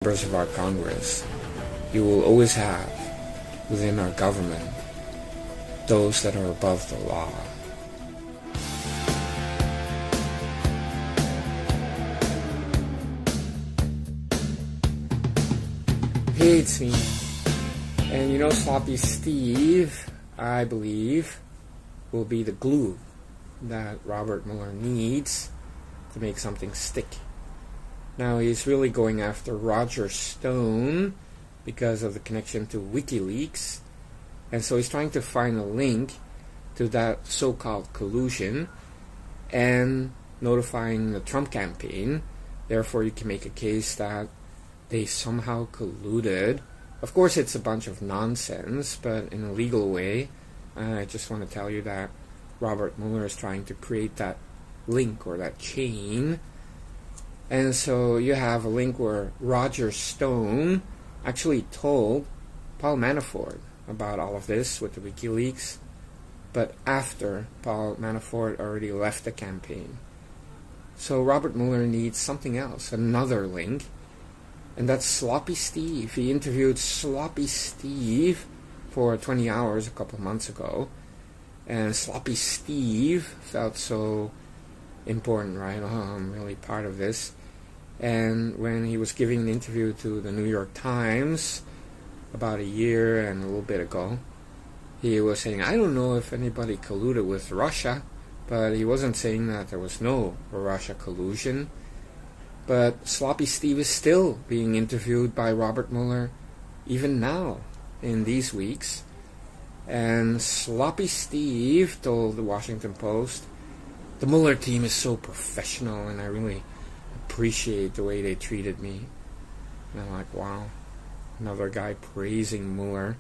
members of our Congress, you will always have within our government those that are above the law. Hey, it's me. And you know, Sloppy Steve, I believe, will be the glue that Robert Mueller needs to make something stick. Now, he's really going after Roger Stone because of the connection to WikiLeaks. And so he's trying to find a link to that so-called collusion and notifying the Trump campaign. Therefore, you can make a case that they somehow colluded. Of course, it's a bunch of nonsense, but in a legal way, I just want to tell you that Robert Mueller is trying to create that link or that chain. And so you have a link where Roger Stone actually told Paul Manafort about all of this with the WikiLeaks, but after Paul Manafort already left the campaign. So Robert Mueller needs something else, another link, and that's Sloppy Steve. He interviewed Sloppy Steve for 20 hours a couple of months ago, and Sloppy Steve felt so important, right? Oh, I'm really part of this. And when he was giving an interview to the New York Times about a year and a little bit ago, he was saying, I don't know if anybody colluded with Russia, but he wasn't saying that there was no Russia collusion. But Sloppy Steve is still being interviewed by Robert Mueller even now in these weeks. And Sloppy Steve told the Washington Post, the Mueller team is so professional and I really appreciate the way they treated me. And I'm like, wow, another guy praising Mueller.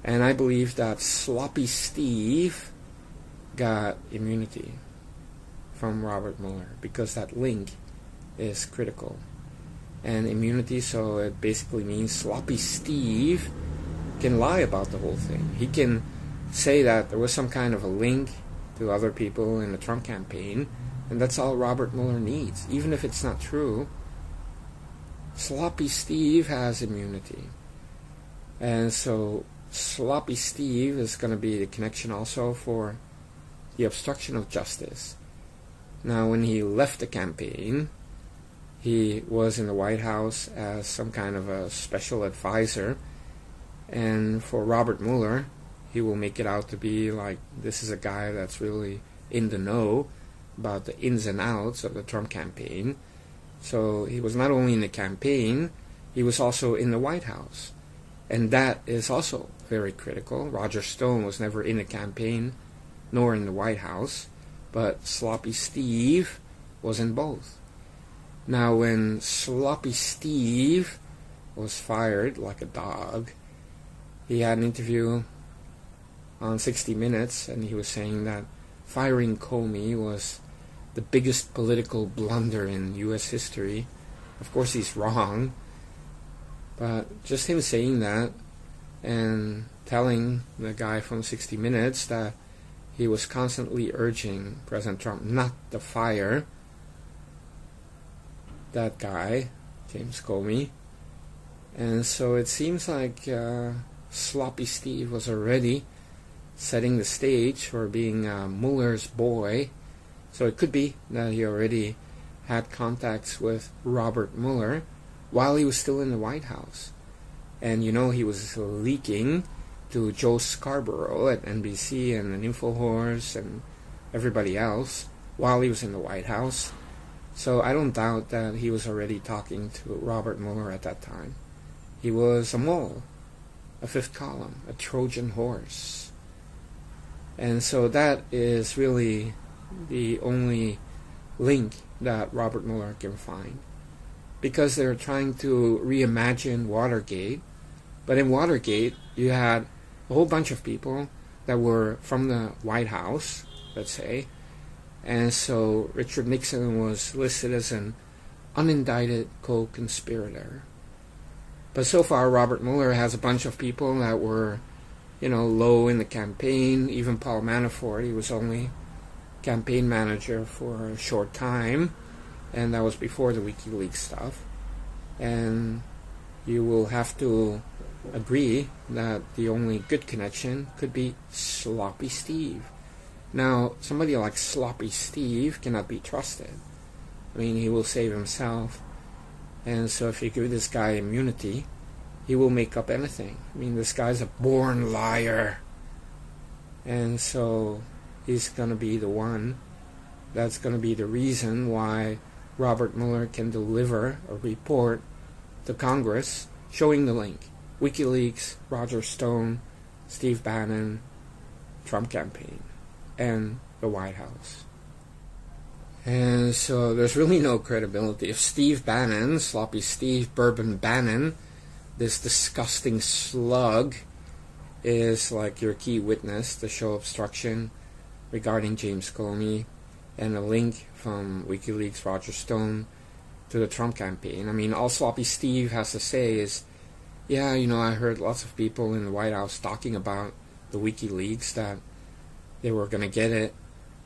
And I believe that Sloppy Steve got immunity from Robert Mueller because that link is critical. And immunity, so it basically means Sloppy Steve can lie about the whole thing. He can say that there was some kind of a link to other people in the Trump campaign, and that's all Robert Mueller needs. Even if it's not true, Sloppy Steve has immunity. And so Sloppy Steve is going to be the connection also for the obstruction of justice. Now, when he left the campaign, he was in the White House as some kind of a special advisor. And for Robert Mueller, he will make it out to be like this is a guy that's really in the know about the ins and outs of the Trump campaign. So he was not only in the campaign, he was also in the White House. And that is also very critical. Roger Stone was never in the campaign, nor in the White House, but Sloppy Steve was in both. Now, when Sloppy Steve was fired like a dog, he had an interview on 60 Minutes, and he was saying that firing Comey was the biggest political blunder in U.S. history. Of course, he's wrong, but just him saying that and telling the guy from 60 Minutes that he was constantly urging President Trump not to fire that guy, James Comey. And so it seems like Sloppy Steve was already setting the stage for being Mueller's boy. So it could be that he already had contacts with Robert Mueller while he was still in the White House. And you know, he was leaking to Joe Scarborough at NBC and an InfoHorse and everybody else while he was in the White House. So I don't doubt that he was already talking to Robert Mueller at that time. He was a mole, a fifth column, a Trojan horse. And so that is really the only link that Robert Mueller can find. Because they're trying to reimagine Watergate. But in Watergate, you had a whole bunch of people that were from the White House, let's say. And so Richard Nixon was listed as an unindicted co-conspirator. But so far, Robert Mueller has a bunch of people that were, low in the campaign. Even Paul Manafort, he was only campaign manager for a short time, and that was before the WikiLeaks stuff. and you will have to agree that the only good connection could be Sloppy Steve. Now, somebody like Sloppy Steve cannot be trusted. I mean, he will save himself, and so if you give this guy immunity, he will make up anything. I mean, this guy's a born liar, and so he's going to be the one that's going to be the reason why Robert Mueller can deliver a report to Congress showing the link. WikiLeaks, Roger Stone, Steve Bannon, Trump campaign, and the White House. And so there's really no credibility. If Steve Bannon, Sloppy Steve, Bourbon Bannon, this disgusting slug, is like your key witness to show obstruction regarding James Comey and a link from WikiLeaks, Roger Stone, to the Trump campaign. I mean, all Sloppy Steve has to say is, yeah, you know, I heard lots of people in the White House talking about the WikiLeaks, that they were going to get it.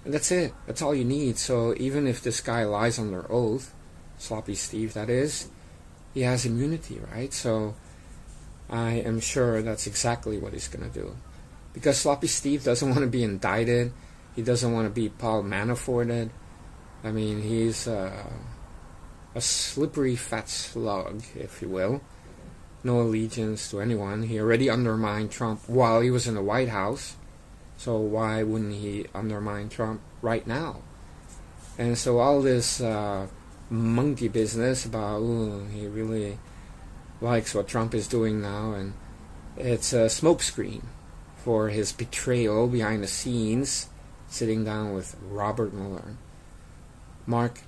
And that's it. That's all you need. So even if this guy lies under oath, Sloppy Steve that is, he has immunity, right? So I am sure that's exactly what he's going to do. Because Sloppy Steve doesn't want to be indicted. He doesn't want to be Paul Manaforted. I mean, he's a slippery fat slug, if you will. No allegiance to anyone. He already undermined Trump while he was in the White House. So why wouldn't he undermine Trump right now? And so all this monkey business about, he really likes what Trump is doing now, and it's a smokescreen for his betrayal behind the scenes, sitting down with Robert Mueller. Mark